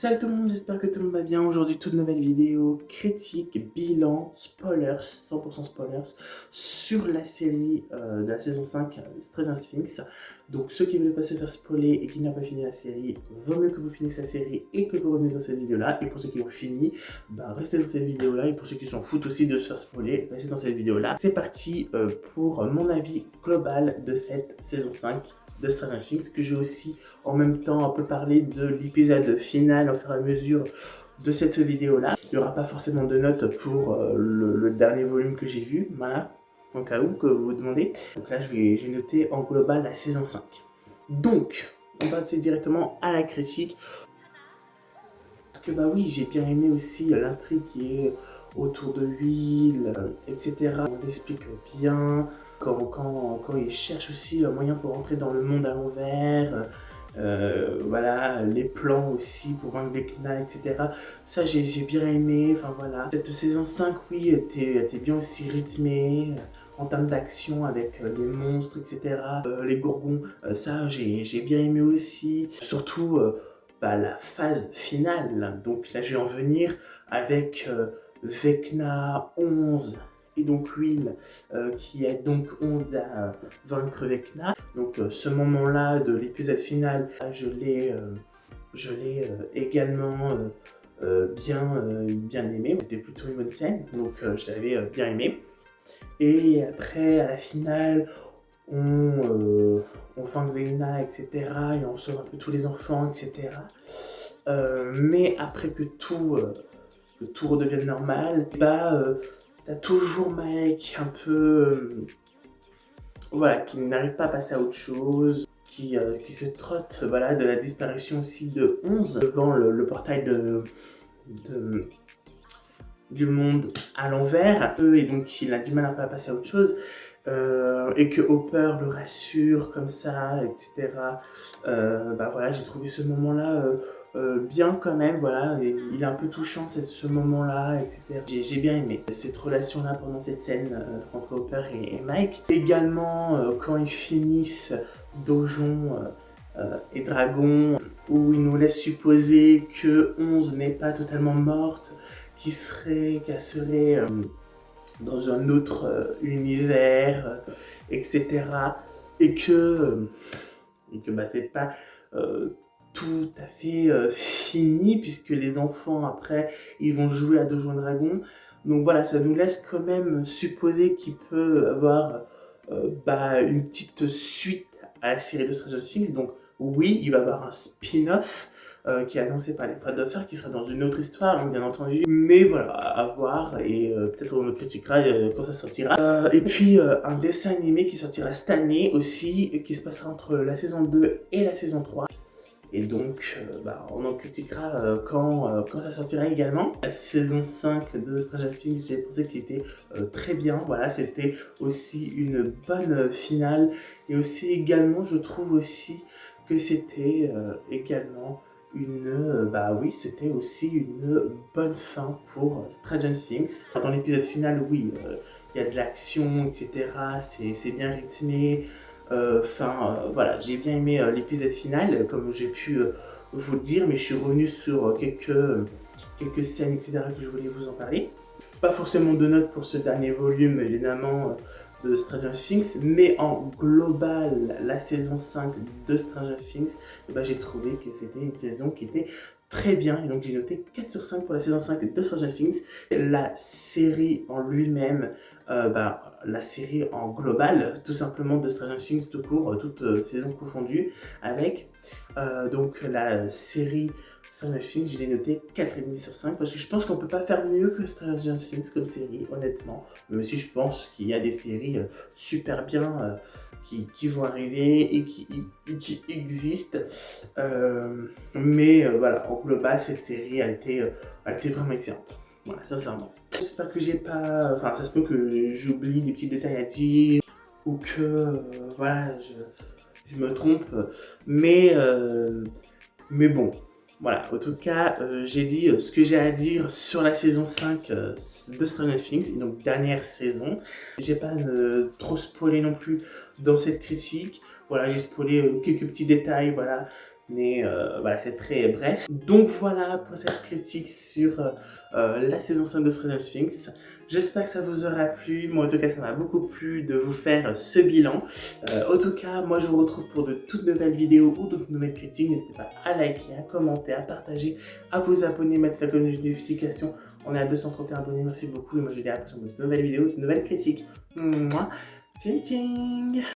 Salut tout le monde, j'espère que tout le monde va bien. Aujourd'hui, toute nouvelle vidéo critique, bilan, spoilers, 100% spoilers, sur la série de la saison 5 Stranger Things. Donc ceux qui ne veulent pas se faire spoiler et qui n'ont pas fini la série, vaut mieux que vous finissiez la série et que vous reveniez dans cette vidéo-là. Et pour ceux qui ont fini, restez dans cette vidéo-là. Et pour ceux qui s'en foutent aussi de se faire spoiler, restez dans cette vidéo-là. C'est parti pour mon avis global de cette saison 5 de Stranger Things, que je vais aussi en même temps un peu parler de l'épisode final au fur et à mesure de cette vidéo là. Il n'y aura pas forcément de notes pour le dernier volume que j'ai vu, voilà, en cas où que vous vous demandez. Donc là j'ai noté en global la saison 5. Donc on va passer directement à la critique. Parce que oui, j'ai bien aimé aussi l'intrigue qui est autour de Will, etc. On l'explique bien, quand il cherche aussi un moyen pour rentrer dans le monde à l'envers, voilà, les plans aussi pour vaincre Vecna, etc. Ça, j'ai bien aimé, enfin voilà. Cette saison 5, oui, était bien aussi rythmée, en termes d'action avec les monstres, etc. Les Gorgons, ça, j'ai bien aimé aussi. Surtout, la phase finale. Donc là, je vais en venir avec Vecna 11 et donc Will qui aide donc 11 à vaincre Vecna. Donc ce moment-là de l'épisode final, je l'ai également bien aimé. C'était plutôt une bonne scène, donc je l'avais bien aimé. Et après, à la finale, on vainc Vecna, etc. Et on sauve un peu tous les enfants, etc. Mais après que tout redevienne normal, t'as toujours Mike un peu, voilà, qui n'arrive pas à passer à autre chose, qui se trotte, voilà, de la disparition aussi de 11 devant le portail du monde à l'envers, et donc il a du mal un peu à passer à autre chose, et que Hopper le rassure comme ça, etc. Voilà, j'ai trouvé ce moment-là bien quand même, voilà, et il est un peu touchant ce moment-là, etc. J'ai bien aimé cette relation-là pendant cette scène entre Hopper et Mike. Également, quand ils finissent Donjon et Dragon, où ils nous laissent supposer que 11 n'est pas totalement morte, qu'elle serait dans un autre univers, etc. Et que c'est pas tout à fait fini, puisque les enfants après ils vont jouer à Donjons et Dragons. Donc voilà, ça nous laisse quand même supposer qu'il peut avoir une petite suite à la série de Stranger Things. Donc oui, il va y avoir un spin-off qui est annoncé par les Fred Duffer, qui sera dans une autre histoire, hein, bien entendu. Mais voilà, à voir, et peut-être on le critiquera quand ça sortira. Et puis un dessin animé qui sortira cette année aussi, qui se passera entre la saison 2 et la saison 3. Et donc, on en critiquera quand ça sortira également. La saison 5 de Stranger Things, j'ai pensé qu'il était très bien. Voilà, c'était aussi une bonne finale. Et aussi également, je trouve aussi que c'était également c'était aussi une bonne fin pour Stranger Things. Dans l'épisode final, oui, il y a de l'action, etc. C'est bien rythmé. Voilà, j'ai bien aimé l'épisode final, comme j'ai pu vous le dire, mais je suis revenu sur quelques scènes, etc. que je voulais vous en parler. Pas forcément de notes pour ce dernier volume, évidemment, de Stranger Things, mais en global, la saison 5 de Stranger Things, j'ai trouvé que c'était une saison qui était très bien, et donc j'ai noté 4 sur 5 pour la saison 5 de Stranger Things. La série en lui-même, la série en global, tout simplement, de Stranger Things tout court, toutes saisons confondues, avec donc la série Stranger Things, je l'ai noté 4,5 sur 5 parce que je pense qu'on peut pas faire mieux que Stranger Things comme série, honnêtement. Même si je pense qu'il y a des séries super bien qui vont arriver et qui existent. Voilà, en global, cette série a été vraiment excellente. Voilà, sincèrement. J'espère que j'ai pas. Enfin, ça se peut que j'oublie des petits détails à dire ou que voilà, je me trompe. Mais bon, voilà, en tout cas, j'ai dit ce que j'ai à dire sur la saison 5 de Stranger Things, et donc dernière saison. J'ai pas trop spoilé non plus dans cette critique. Voilà, j'ai spoilé quelques petits détails, voilà, mais voilà, c'est très bref. Donc voilà pour cette critique sur la saison 5 de Stranger Things. J'espère que ça vous aura plu. Moi, en tout cas, ça m'a beaucoup plu de vous faire ce bilan. En tout cas, moi, je vous retrouve pour de toutes nouvelles vidéos ou d'autres nouvelles critiques. N'hésitez pas à liker, à commenter, à partager, à vous abonner, mettre la cloche de notification. On est à 231 abonnés, merci beaucoup. Et moi, je vous dis à la prochaine pour de nouvelles vidéos, de nouvelles critiques. Mouah. Tching tching.